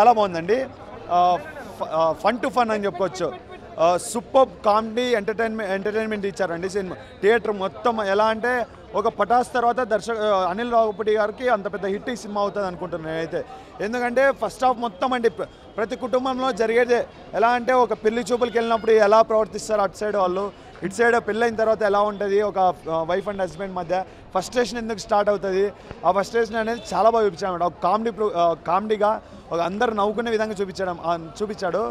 చాలా బాగుందండి. Fun to fun అని చెప్పుకోవచ్చు. సూపర్ కామెడీ ఎంటర్టైన్మెంట్ ఇచ్చారండి సినిమా. థియేటర్ మొత్తం ఎలా అంటే ఒక పటాస్ తర్వాత అనిల్ రావుపూడి గారికి అంత పెద్ద హిట్ ఈ సినిమా అవుతుంది అనుకుంటున్నాను నేనైతే. ఎందుకంటే ఫస్ట్ హాఫ్ మొత్తం అండి ప్రతి కుటుంబంలో జరిగేదే. ఎలా అంటే ఒక పెళ్లి చూపులకి వెళ్ళినప్పుడు ఎలా ప్రవర్తిస్తారు అటు సైడ్ వాళ్ళు, ఇటు సైడ్ పెళ్ళైన తర్వాత ఎలా ఉంటుంది ఒక వైఫ్ అండ్ హస్బెండ్ మధ్య ఫస్ట్రేషన్ ఎందుకు స్టార్ట్ అవుతుంది, ఆ ఫస్ట్రేషన్ అనేది చాలా బాగా చూపించాడు. ఒక కామెడీగా ఒక అందరు నవ్వుకునే విధంగా చూపించాడు.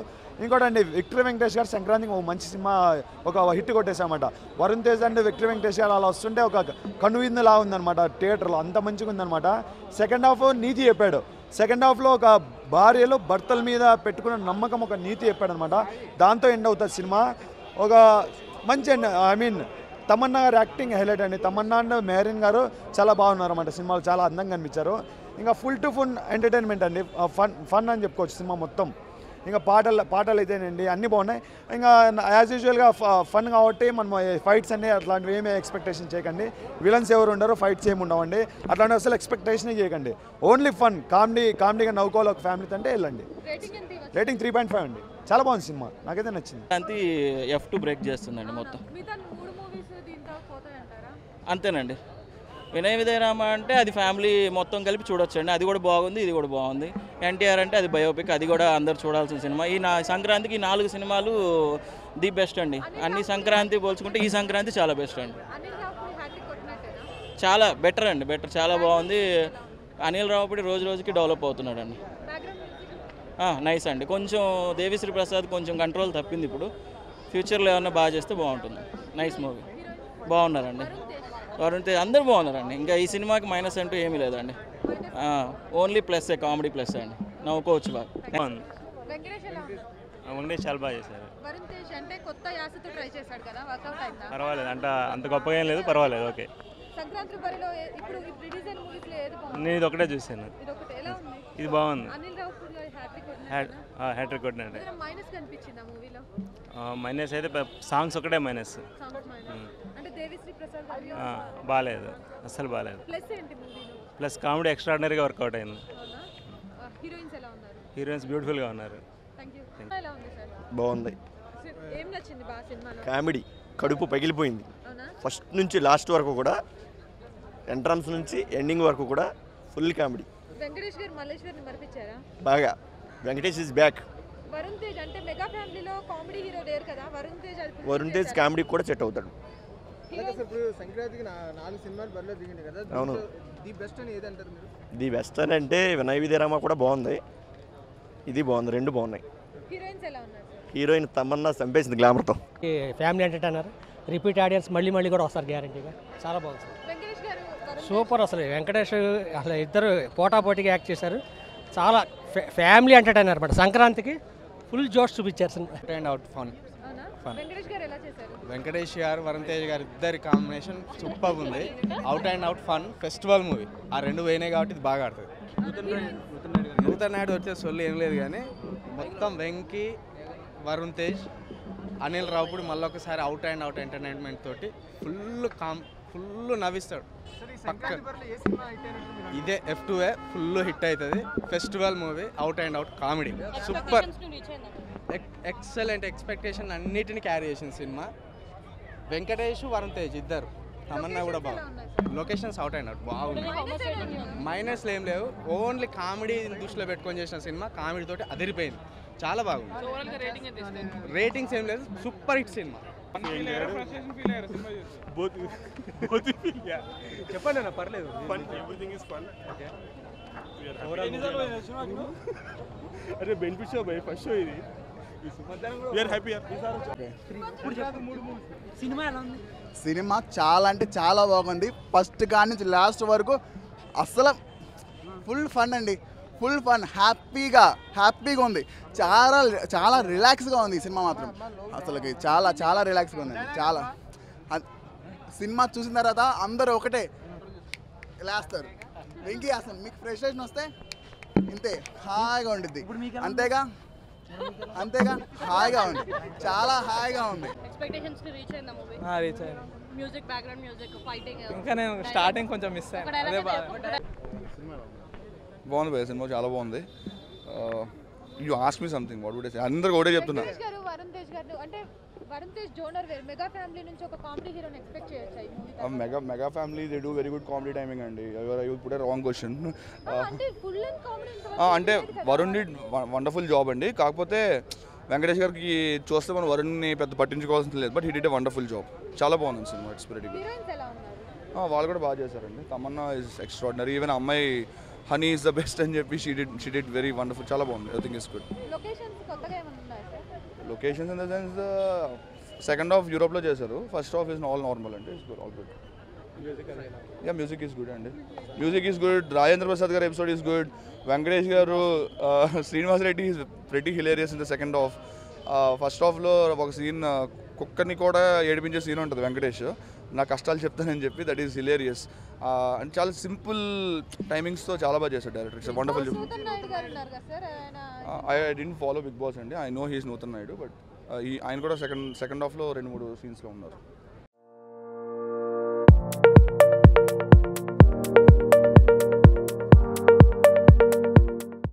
ఇంకోటి అండి, విక్టరీ వెంకటేష్ గారు సంక్రాంతికి ఒక మంచి సినిమా ఒక హిట్ కొట్టేశామన్నమాట. వరుణ్ తేజ్ అండ్ విక్టరీ వెంకటేష్ గారు అలా వస్తుంటే ఒక కనువిందులా ఉందన్నమాట థియేటర్లో, అంత మంచిగా ఉందన్నమాట. సెకండ్ హాఫ్ నీతి చెప్పాడు. సెకండ్ హాఫ్లో ఒక భార్యలు భర్తల మీద పెట్టుకున్న నమ్మకం ఒక నీతి చెప్పాడు అనమాట. దాంతో ఎండ్ అవుతుంది సినిమా. ఒక మంచి తమన్నా గారు యాక్టింగ్ హైలైట్ అండి. తమన్నా అండ్ మెహరీన్ గారు చాలా బాగున్నారు అన్నమాట సినిమాలో, చాలా అందంగా కనిపించారు. ఇంకా ఫుల్ టు ఫుల్ ఎంటర్టైన్మెంట్ అండి, ఫన్ అని చెప్పుకోవచ్చు సినిమా మొత్తం. ఇంకా పాటలు అయితేనండి అన్నీ బాగున్నాయి. ఇంకా యాజ్ యూజువల్గా ఫన్ కాబట్టి మనం ఫైట్స్ అన్నీ అట్లాంటివి ఏమీ ఎక్స్పెక్టేషన్ చేయకండి. విలన్స్ ఎవరు ఉండరు, ఫైట్స్ ఏమి ఉండవండి, అట్లాంటివి అసలు ఎక్స్పెక్టేషనే చేయకండి. ఓన్లీ ఫన్, కామెడీగా నవ్వుకోవాలి ఒక ఫ్యామిలీతో అంటే వెళ్ళండి. రేటింగ్ 3.5 అండి. చాలా బాగుంది సినిమా, నాకైతే నచ్చింది. అంతే F2 బ్రేక్ చేస్తుందండి మొత్తం. అంతేనండి. వినయ విజయరామ అంటే అది ఫ్యామిలీ మొత్తం కలిపి చూడొచ్చు అండి. అది కూడా బాగుంది, ఇది కూడా బాగుంది. ఎన్టీఆర్ అంటే అది బయోపిక్, అది కూడా అందరు చూడాల్సిన సినిమా. ఈ సంక్రాంతికి 4 సినిమాలు ది బెస్ట్ అండి. అన్ని సంక్రాంతి పోల్చుకుంటే ఈ సంక్రాంతి చాలా బెస్ట్ అండి. చాలా బెటర్ అండి, చాలా బాగుంది. అనిల్ రావుపూడి రోజు రోజుకి డెవలప్ అవుతున్నాడు అండి. నైస్ అండి. కొంచెం దేవిశ్రీ ప్రసాద్ కొంచెం కంట్రోల్ తప్పింది. ఇప్పుడు ఫ్యూచర్లో ఏమన్నా బాగా చేస్తే బాగుంటుంది. Nice movie. బాగున్నారండి. వరుణ్ తేజ్ అందరూ బాగున్నారండి. ఇంకా ఈ సినిమాకి మైనస్ అంటూ ఏమీ లేదండి. ఓన్లీ ప్లస్, కామెడీ ప్లస్ అండి. నవ్వుకోవచ్చు బాగా. చాలా బాగా చేశారు. పర్వాలేదు, అంత గొప్పగా ఏం లేదు, పర్వాలేదు, ఓకే. నేను ఇది ఒకటే చూసాను. ఇది బాగుంది. హ్యాట్రిక్ కొట్టినట్టు. మైనస్ అయితే సాంగ్స్ ఒకటే మైనస్. బాగాలేదు, అస్సలు బాగాలేదు. ప్లస్ కామెడీ ఎక్స్ట్రాడినరీగా వర్కౌట్ అయింది. హీరోయిన్స్ బ్యూటిఫుల్గా ఉన్నారు. బాగుంది. కామెడీ కడుపు పగిలిపోయింది. ఫస్ట్ నుంచి లాస్ట్ వరకు కూడా, ఎంట్రన్స్ నుంచి ఎండింగ్ వరకు కూడా ఫుల్ కామెడీ. వెంకటేష్ గారు మల్లేష్ గారిని మరిపించారా బాగా. Venkatesh is back. వరుణ్ తేజ్ అంటే మెగా ఫ్యామిలీలో కామెడీ హీరో లేరు కదా, వరుణ్ తేజ్ కామెడీ కూడా సెట్ అవుతాడు. ఇప్పుడు సంక్రాంతికి 4 సినిమాలు బరిలో దిగింది కదా, అవును. ది బెస్ట్ అని ఏదంటారు మీరు? ది బెస్ట్ అని అంటే వినయ విజయరామ కూడా బాగుంది, ఇది బాగుంది, రెండు బాగున్నాయి. హీరోయిన్స్ ఎలా ఉన్నారు? హీరోయిన్ తమన్నా చంపేసింది గ్లామర్తో. ఫ్యామిలీ ఎంటర్టైనర్, రిపీట్ ఆడియన్స్ మళ్ళీ కూడా వస్తారు గ్యారంటీగా. చాలా బాగుంది. వెంకటేష్ గారు సూపర్. అసలు వెంకటేష్ అసలు ఇద్దరు పోటాపోటీగా యాక్ట్ చేశారు. చాలా ఫ్యామిలీ ఎంటర్టైనర్ అనమాట. సంక్రాంతికి ఫుల్ జోష్ చూపించారు సినిమా. Out fun. వెంకటేష్ గారు ఎలా చేశారు? వెంకటేష్ గారు వరుణ్ తేజ్ గారు ఇద్దరి కాంబినేషన్ సూపర్ ఉంది. Out and out fun, festival movie. ఆ రెండు పోయినాయి కాబట్టి ఇది బాగా ఆడుతుంది. నూతన్ నాయుడు వచ్చే సొల్లు ఏం లేదు కానీ మొత్తం వెంకీ, వరుణ్ తేజ్, అనిల్ రావుపూడి మళ్ళీ ఒకసారి అవుట్ అండ్ అవుట్ ఎంటర్టైన్మెంట్ తోటి ఫుల్ నవ్విస్తాడు. ఇదే F2 ఫుల్ హిట్ అవుతుంది. Festival movie, out and out comedy, super, excellent. Expectation అన్నిటిని క్యారీ చేసిన సినిమా. వెంకటేష్, వరుణ్ తేజ్ ఇద్దరు, తమన్నా కూడా బాగుంది. లొకేషన్స్ అవుట్ అండ్ అవుట్ బాగుంది. మైనస్లు ఏం లేవు, ఓన్లీ కామెడీ దృష్టిలో పెట్టుకొని చేసిన సినిమా. కామెడీ తోటి అదిరిపోయింది, చాలా బాగుంది. రేటింగ్స్ ఏం లేదు, సూపర్ హిట్ సినిమా. చెప్పండి అన్న, పర్లేదు. అరే benefit show by, first show ఇది. సినిమా చాలా అంటే చాలా బాగుంది. ఫస్ట్ కాడి నుంచి లాస్ట్ వరకు అసలు ఫుల్ ఫన్ అండి, ఫుల్ ఫన్. హ్యాపీగా ఉంది. చాలా రిలాక్స్గా ఉంది ఈ సినిమా మాత్రం. అసలుకి చాలా రిలాక్స్గా ఉందండి. చాలా సినిమా చూసిన తర్వాత అందరూ ఒకటే లేస్తారు. వెంకీ అసలు మీకు ఫ్రస్ట్రేషన్ వస్తే ఇంతే హాయిగా ఉండిద్ది. అంతేగా హాయిగా ఉంది, చాలా హాయిగా ఉంది. ఎక్స్పెక్టేషన్స్ ని రీచ్ అయిందా మూవీ? రీచ్ అయ్యింది. Music, background music, fighting. ఇంకా నేను స్టార్టింగ్ కొంచెం మిస్ అయ్యాను. బాగుంది భయ్య సినిమా, చాలా బాగుంది. You ask me something what would I say అందరికి ఒకటే చెప్తున్నా వెంకటేష్ గారు వరుణ్ తేజ్ గారు అంటే వరుణ్ తేజ్ జోనర్ వేరు మెగా ఫ్యామిలీ నుంచి ఒక కామెడీ హీరోని ఎక్స్పెక్ట్ చేయొచ్చా ఈ movie mega family they do very good comedy timing అండి you put a wrong question అంటే ఫుల్ అండ్ కామెడీ అంటే వరుణ్ డిడ్ వండర్ఫుల్ జాబ్ అండి. కాకపోతే వెంకటేష్ గారికి చూస్తే మనం వరుణ్ని పెద్ద పట్టించుకోవాల్సింది లేదు, but he did a wonderful job. చాలా బాగుంది cinema, it's very good. Heroines ఎలా ఉన్నారు? వాళ్ళు కూడా బాగా చేశారండి. Tamannaah is extraordinary. ఈవెన్ అమ్మాయి హనీ ఈస్ ద బెస్ట్ అని చెప్పి షీ డిడ్ వెరీ వండర్ఫుల్. చాలా బాగుంది. Everything is good. లొకేషన్స్ కొత్తగా ఏమైనా ఉన్నాయా sir? Locations in the sense second half యూరోప్లో చేశారు, first half is all normal అండి. It's good, all good. Music is good అండి. Music is good. Rajendra Prasad గారి ఎపిసోడ్ ఈస్ గుడ్. వెంకటేష్ గారు Srinivas Reddy is pretty hilarious in the second half. First హాఫ్లో ఒక scene కుక్కని కూడా ఏడిపించే సీన్ ఉంటుంది వెంకటేష్, నా కష్టాలు చెప్తానని చెప్పి, దట్ ఈస్ హిలేరియస్. అండ్ చాలా సింపుల్ టైమింగ్స్తో చాలా బాగా చేశాడు director. It's wonderful. Nutan Naidu గారు ఉన్నారు కదా సార్, ఆయన I didn't follow Bigg Boss అండి. I know he's Nutan Naidu, but ఆయన కూడా సెకండ్ హాఫ్లో 2-3 సీన్స్లో ఉన్నారు.